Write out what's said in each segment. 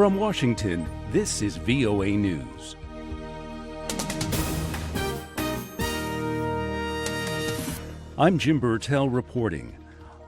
From Washington, this is VOA News. I'm Jim Bertel reporting.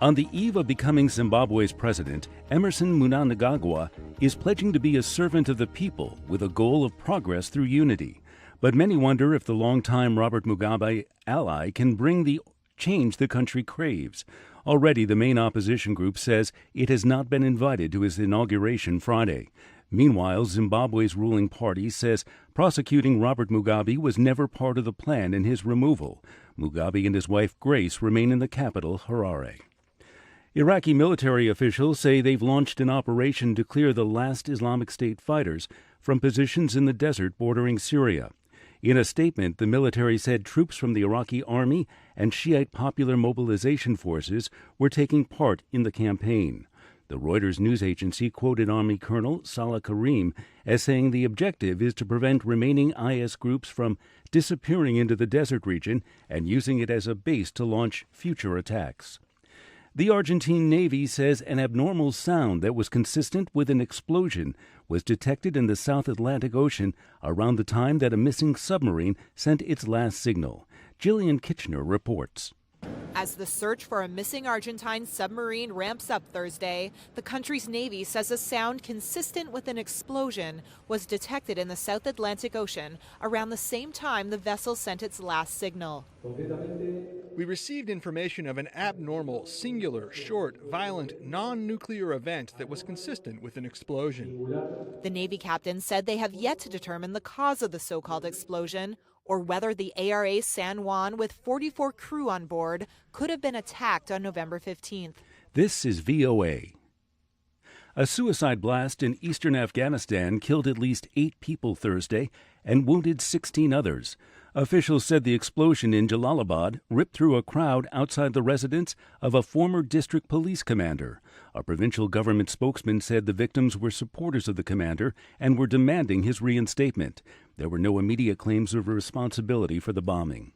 On the eve of becoming Zimbabwe's president, Emmerson Mnangagwa is pledging to be a servant of the people with a goal of progress through unity. But many wonder if the longtime Robert Mugabe ally can bring the change the country craves. Already, the main opposition group says it has not been invited to his inauguration Friday. Meanwhile, Zimbabwe's ruling party says prosecuting Robert Mugabe was never part of the plan in his removal. Mugabe and his wife Grace remain in the capital, Harare. Iraqi military officials say they've launched an operation to clear the last Islamic State fighters from positions in the desert bordering Syria. In a statement, the military said troops from the Iraqi army and Shiite Popular Mobilization Forces were taking part in the campaign. The Reuters news agency quoted Army Colonel Salah Karim as saying the objective is to prevent remaining IS groups from disappearing into the desert region and using it as a base to launch future attacks. The Argentine Navy says an abnormal sound that was consistent with an explosion was detected in the South Atlantic Ocean around the time that a missing submarine sent its last signal. Gillian Kitchener reports. As the search for a missing Argentine submarine ramps up Thursday, the country's Navy says a sound consistent with an explosion was detected in the South Atlantic Ocean around the same time the vessel sent its last signal. We received information of an abnormal, singular, short, violent, non-nuclear event that was consistent with an explosion. The Navy captain said they have yet to determine the cause of the so-called explosion or whether the ARA San Juan with 44 crew on board could have been attacked on November 15th. This is VOA. A suicide blast in eastern Afghanistan killed at least 8 people Thursday and wounded 16 others. Officials said the explosion in Jalalabad ripped through a crowd outside the residence of a former district police commander. A provincial government spokesman said the victims were supporters of the commander and were demanding his reinstatement. There were no immediate claims of responsibility for the bombing.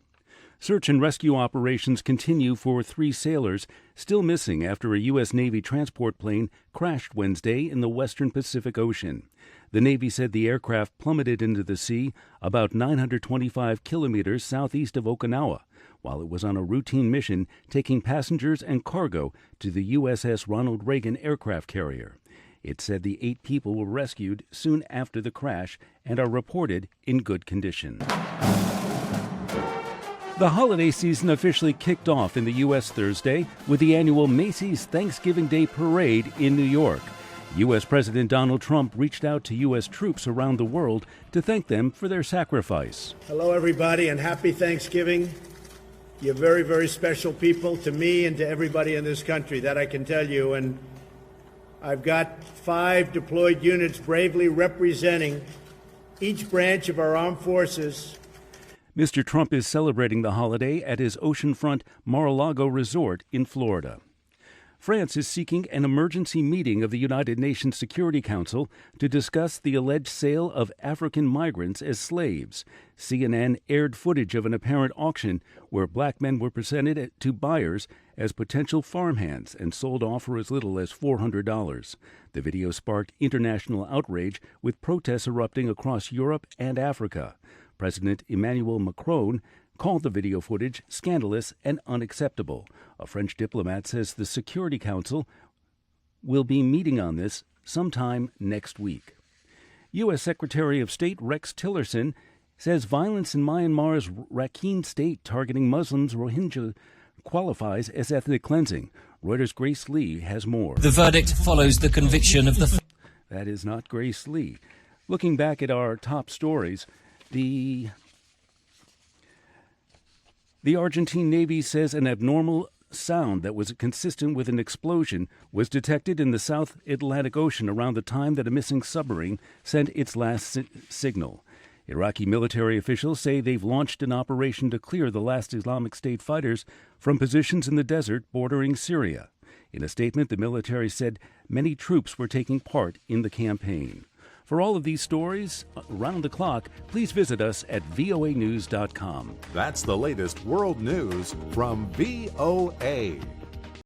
Search and rescue operations continue for 3 sailors still missing after a U.S. Navy transport plane crashed Wednesday in the western Pacific Ocean. The Navy said the aircraft plummeted into the sea about 925 kilometers southeast of Okinawa while it was on a routine mission taking passengers and cargo to the USS Ronald Reagan aircraft carrier. It said the 8 people were rescued soon after the crash and are reported in good condition. The holiday season officially kicked off in the U.S. Thursday with the annual Macy's Thanksgiving Day Parade in New York. U.S. President Donald Trump reached out to U.S. troops around the world to thank them for their sacrifice. Hello, everybody, and happy Thanksgiving. You're very, very special people to me and to everybody in this country, that I can tell you. And I've got 5 deployed units bravely representing each branch of our armed forces. Mr. Trump is celebrating the holiday at his oceanfront Mar-a-Lago resort in Florida. France is seeking an emergency meeting of the United Nations Security Council to discuss the alleged sale of African migrants as slaves. CNN aired footage of an apparent auction where black men were presented to buyers as potential farmhands and sold off for as little as $400. The video sparked international outrage, with protests erupting across Europe and Africa. President Emmanuel Macron called the video footage scandalous and unacceptable. A French diplomat says the Security Council will be meeting on this sometime next week. U.S. Secretary of State Rex Tillerson says violence in Myanmar's Rakhine State targeting Muslims Rohingya qualifies as ethnic cleansing. Reuters' Grace Lee has more. The verdict follows the conviction of the... That is not Grace Lee. Looking back at our top stories, the Argentine Navy says an abnormal sound that was consistent with an explosion was detected in the South Atlantic Ocean around the time that a missing submarine sent its last signal. Iraqi military officials say they've launched an operation to clear the last Islamic State fighters from positions in the desert bordering Syria. In a statement, the military said many troops were taking part in the campaign. For all of these stories around the clock, please visit us at voanews.com. That's the latest world news from VOA.